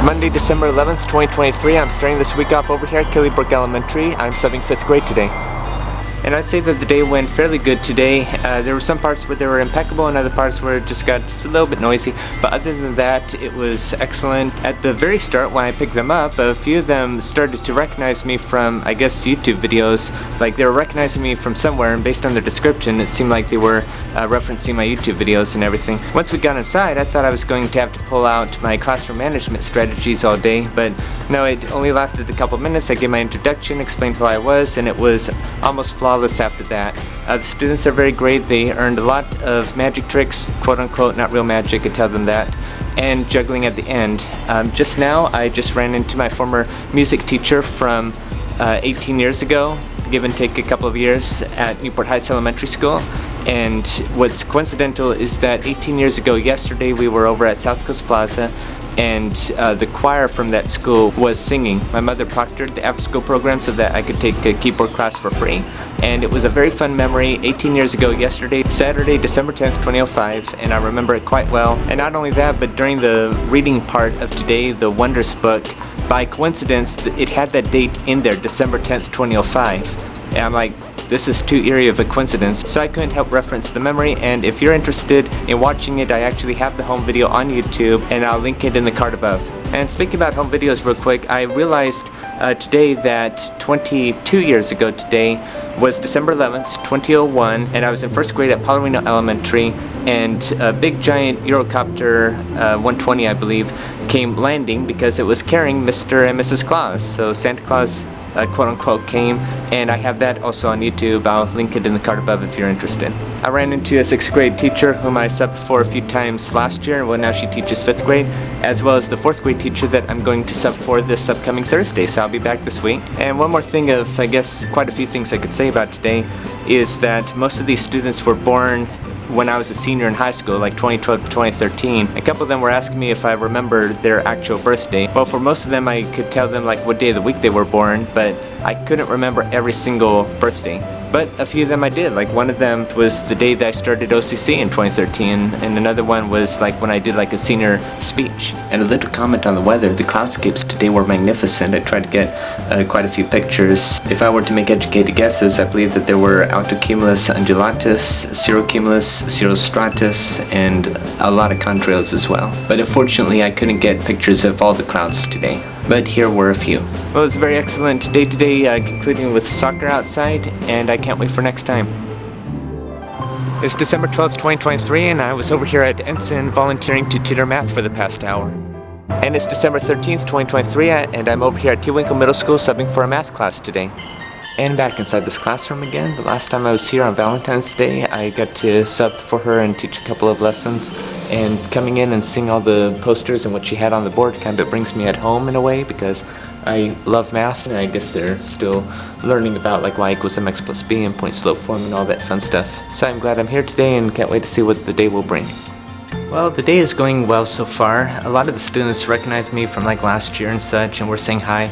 It's Monday, December 11th, 2023. I'm starting this week off over here at Killybrooke Elementary. I'm subbing 5th grade today. And I'd say that the day went fairly good today. There were some parts where they were impeccable and other parts where it just got just a little bit noisy. But other than that, it was excellent. At the very start, when I picked them up, a few of them started to recognize me from, I guess, YouTube videos. Like, they were recognizing me from somewhere, and based on their description, it seemed like they were referencing my YouTube videos and everything. Once we got inside, I thought I was going to have to pull out my classroom management strategies all day, but no, it only lasted a couple minutes. I gave my introduction, explained who I was, and it was almost flawless after that. The students are very great. They earned a lot of magic tricks, quote-unquote, not real magic, I tell them that, and juggling at the end. Just now, I just ran into my former music teacher from 18 years ago, give and take a couple of years, at Newport Heights Elementary School. And what's coincidental is that 18 years ago yesterday we were over at South Coast Plaza, and the choir from that school was singing. My mother proctored the after-school program so that I could take a keyboard class for free, and it was a very fun memory. 18 years ago yesterday, Saturday, December 10th, 2005, and I remember it quite well. And not only that, but during the reading part of today, the Wonders book, by coincidence, it had that date in there, December 10th, 2005, and I'm like, this is too eerie of a coincidence, so I couldn't help reference the memory. And if you're interested in watching it, I actually have the home video on YouTube, and I'll link it in the card above. And speaking about home videos real quick, I realized today that 22 years ago today was December 11th, 2001, and I was in 1st grade at Paularino Elementary, and a big giant Eurocopter 120, I believe, came landing because it was carrying Mr. and Mrs. Claus. So Santa Claus quote-unquote came, and I have that also on YouTube. I'll link it in the card above if you're interested. I ran into a 6th grade teacher whom I subbed for a few times last year, and well, now she teaches 5th grade, as well as the 4th grade teacher that I'm going to sub for this upcoming Thursday, so I'll be back this week. And one more thing of, I guess, quite a few things I could say about today is that most of these students were born when I was a senior in high school, like 2012 to 2013. A couple of them were asking me if I remembered their actual birthday. Well, for most of them, I could tell them like what day of the week they were born, but I couldn't remember every single birthday. But a few of them I did. Like, one of them was the day that I started OCC in 2013, and another one was like when I did like a senior speech. And a little comment on the weather. The cloudscapes today were magnificent. I tried to get quite a few pictures. If I were to make educated guesses, I believe that there were altocumulus undulatus, cirrocumulus, cirrostratus, and a lot of contrails as well. But unfortunately, I couldn't get pictures of all the clouds today. But here were a few. Well, it's a very excellent day today, concluding with soccer outside, and I can't wait for next time. It's December 12th, 2023, and I was over here at Ensign volunteering to tutor math for the past hour. And it's December 13th, 2023, and I'm over here at TeWinkle Middle School subbing for a math class today. And back inside this classroom again. The last time I was here on Valentine's Day, I got to sub for her and teach a couple of lessons. And coming in and seeing all the posters and what she had on the board kind of brings me at home in a way, because I love math, and I guess they're still learning about like y equals mx plus b and point slope form and all that fun stuff. So I'm glad I'm here today and can't wait to see what the day will bring. Well, the day is going well so far. A lot of the students recognize me from like last year and such, and we're saying hi.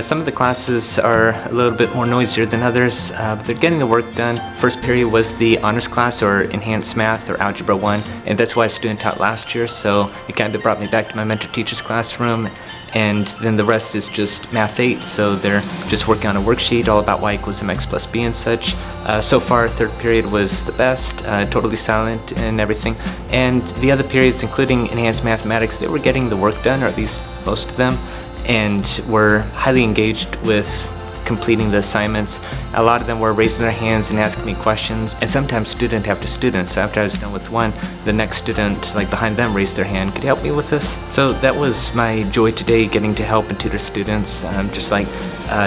Some of the classes are a little bit more noisier than others, but they're getting the work done. First period was the honors class, or enhanced math, or algebra 1, and that's why I student taught last year, so it kind of brought me back to my mentor teacher's classroom. And then the rest is just math 8, so they're just working on a worksheet all about y equals mx plus b and such. So far, 3rd period was the best, totally silent and everything. And the other periods, including enhanced mathematics, they were getting the work done, or at least most of them, and were highly engaged with completing the assignments. A lot of them were raising their hands and asking me questions, and sometimes student after student. So after I was done with one, the next student like behind them raised their hand, could you help me with this? So that was my joy today, getting to help and tutor students, just like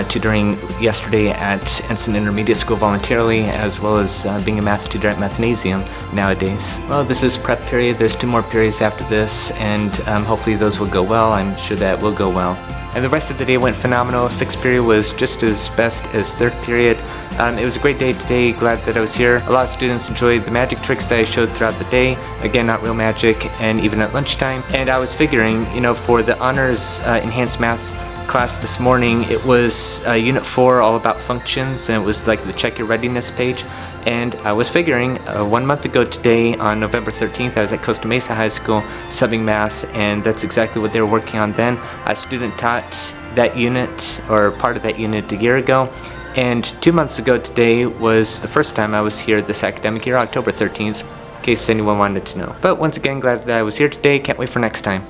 tutoring yesterday at Ensign Intermediate School voluntarily, as well as being a math tutor at Mathnasium nowadays. Well, this is prep period. There's 2 more periods after this, and hopefully those will go well. I'm sure that will go well. And the rest of the day went phenomenal. 6th period was just as best as 3rd period. It was a great day today. Glad that I was here. A lot of students enjoyed the magic tricks that I showed throughout the day. Again, not real magic, and even at lunchtime. And I was figuring, you know, for the honors enhanced math class this morning, it was Unit 4, all about functions, and it was like the check your readiness page. And I was figuring 1 month ago today, on November 13th, I was at Costa Mesa High School subbing math, and that's exactly what they were working on then. A student taught that unit, or part of that unit, a year ago. And 2 months ago today was the first time I was here this academic year, October 13th, in case anyone wanted to know. But once again, glad that I was here today. Can't wait for next time.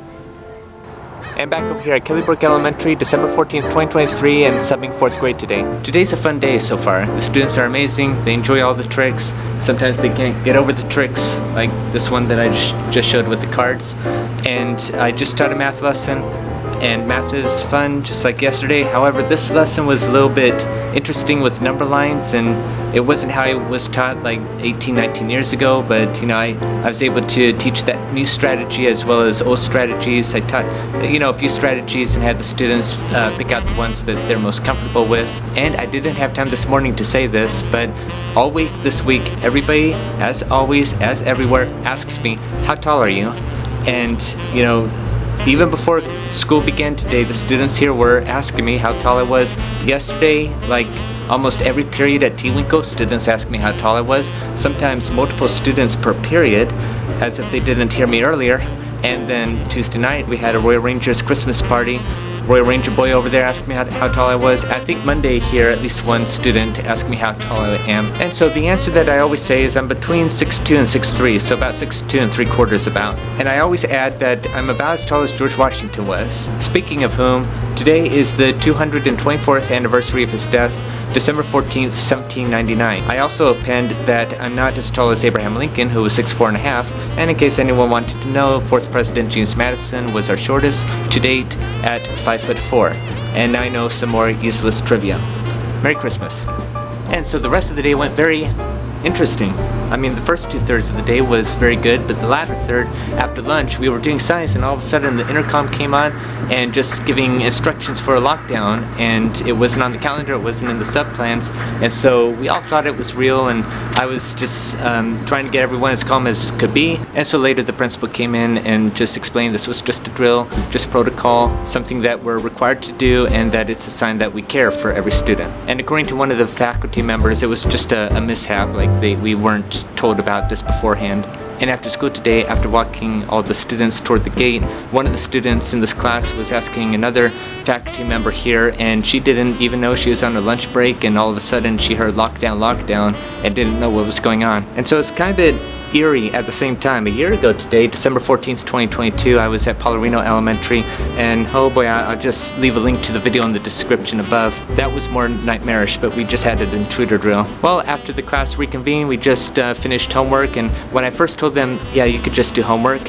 And back over here at Killybrooke Elementary, December 14th, 2023, and subbing 4th grade today. Today's a fun day so far. The students are amazing. They enjoy all the tricks. Sometimes they can't get over the tricks, like this one that I just showed with the cards. And I just taught a math lesson, and math is fun, just like yesterday. However, this lesson was a little bit interesting with number lines, and it wasn't how it was taught like 18, 19 years ago, but I was able to teach that new strategy as well as old strategies. I taught a few strategies and had the students pick out the ones that they're most comfortable with. And I didn't have time this morning to say this, but all week this week, everybody, as always, as everywhere, asks me, how tall are you? And even before school began today, the students here were asking me how tall I was. Yesterday, like almost every period at TeWinkle, students asked me how tall I was. Sometimes multiple students per period, as if they didn't hear me earlier. And then Tuesday night, we had a Royal Rangers Christmas party. Royal Ranger boy over there asked me how tall I was. I think Monday here, at least one student asked me how tall I am. And so the answer that I always say is I'm between 6'2" and 6'3", so about 6'2" and 3/4 about. And I always add that I'm about as tall as George Washington was. Speaking of whom, today is the 224th anniversary of his death, December 14th, 1799. I also append that I'm not as tall as Abraham Lincoln, who was 6'4½", and in case anyone wanted to know, 4th President James Madison was our shortest to date at 5'4". And now I know some more useless trivia. Merry Christmas. And so the rest of the day went very interesting. I mean, the first 2/3 of the day was very good, but the latter third, after lunch, we were doing science, and all of a sudden the intercom came on and just giving instructions for a lockdown, and it wasn't on the calendar, it wasn't in the sub-plans, and so we all thought it was real, and I was just trying to get everyone as calm as could be. And so later the principal came in and just explained this was just a drill, just protocol, something that we're required to do, and that it's a sign that we care for every student. And according to one of the faculty members, it was just a mishap, like we weren't told about this beforehand. And after school today, after walking all the students toward the gate, one of the students in this class was asking another faculty member here, and she didn't even know she was on a lunch break, and all of a sudden she heard lockdown, lockdown, and didn't know what was going on. And so it's kind of a bit eerie at the same time. A year ago today, December 14th, 2022, I was at Paularino Elementary, and oh boy, I'll just leave a link to the video in the description above. That was more nightmarish, but we just had an intruder drill. Well, after the class reconvened, we just finished homework, and when I first told them, yeah, you could just do homework,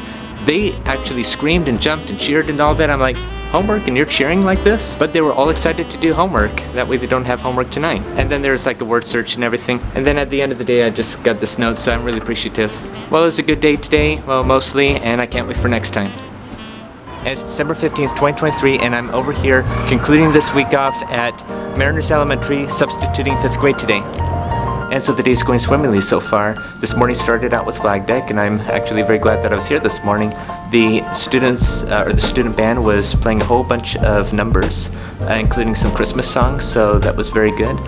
they actually screamed and jumped and cheered and all that. I'm like, homework and you're cheering like this? But they were all excited to do homework. That way they don't have homework tonight. And then there's like a word search and everything. And then at the end of the day, I just got this note, so I'm really appreciative. Well, it was a good day today, well, mostly, and I can't wait for next time. And it's December 15th, 2023, and I'm over here concluding this week off at Mariners Elementary, substituting 5th grade today. And so the day's going swimmingly so far. This morning started out with flag deck, and I'm actually very glad that I was here this morning. The students, or the student band was playing a whole bunch of numbers, including some Christmas songs, so that was very good.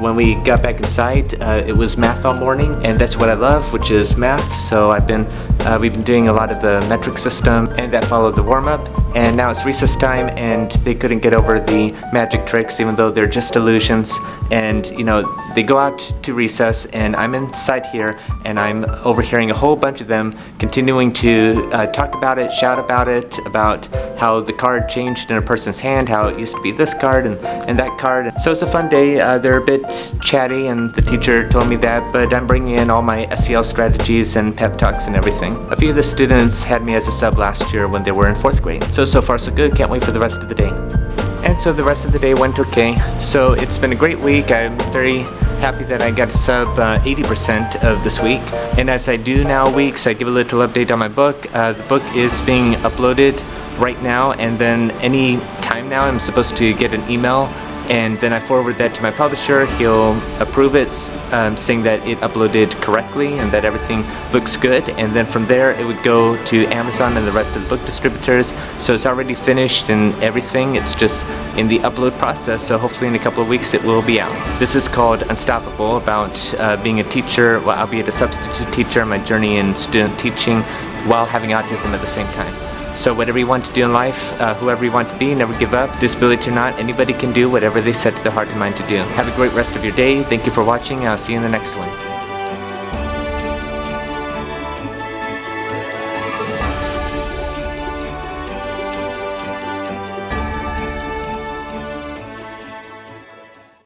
When we got back inside, it was math all morning, and that's what I love, which is math. So we've been doing a lot of the metric system, and that followed the warm-up. And now it's recess time, and they couldn't get over the magic tricks, even though they're just illusions. And they go out to recess, and I'm inside here, and I'm overhearing a whole bunch of them continuing to talk about it, shout about it, about how the card changed in a person's hand, how it used to be this card and that card. So it's a fun day. They're a bit chatty, and the teacher told me that, but I'm bringing in all my SEL strategies and pep talks and everything. A few of the students had me as a sub last year when they were in 4th grade. So far so good. Can't wait for the rest of the day. And so the rest of the day went okay. So it's been a great week. I'm very happy that I got to sub 80% of this week. And as I do now weeks, I give a little update on my book. The book is being uploaded right now, and then any time now I'm supposed to get an email and then I forward that to my publisher. He'll approve it, saying that it uploaded correctly and that everything looks good, and then from there it would go to Amazon and the rest of the book distributors. So it's already finished and everything, it's just in the upload process, so hopefully in a couple of weeks it will be out. This is called Unstoppable, about being a teacher, well, albeit a substitute teacher, my journey in student teaching while having autism at the same time. So whatever you want to do in life, whoever you want to be, never give up. Disability or not, anybody can do whatever they set to their heart and mind to do. Have a great rest of your day. Thank you for watching. I'll see you in the next one.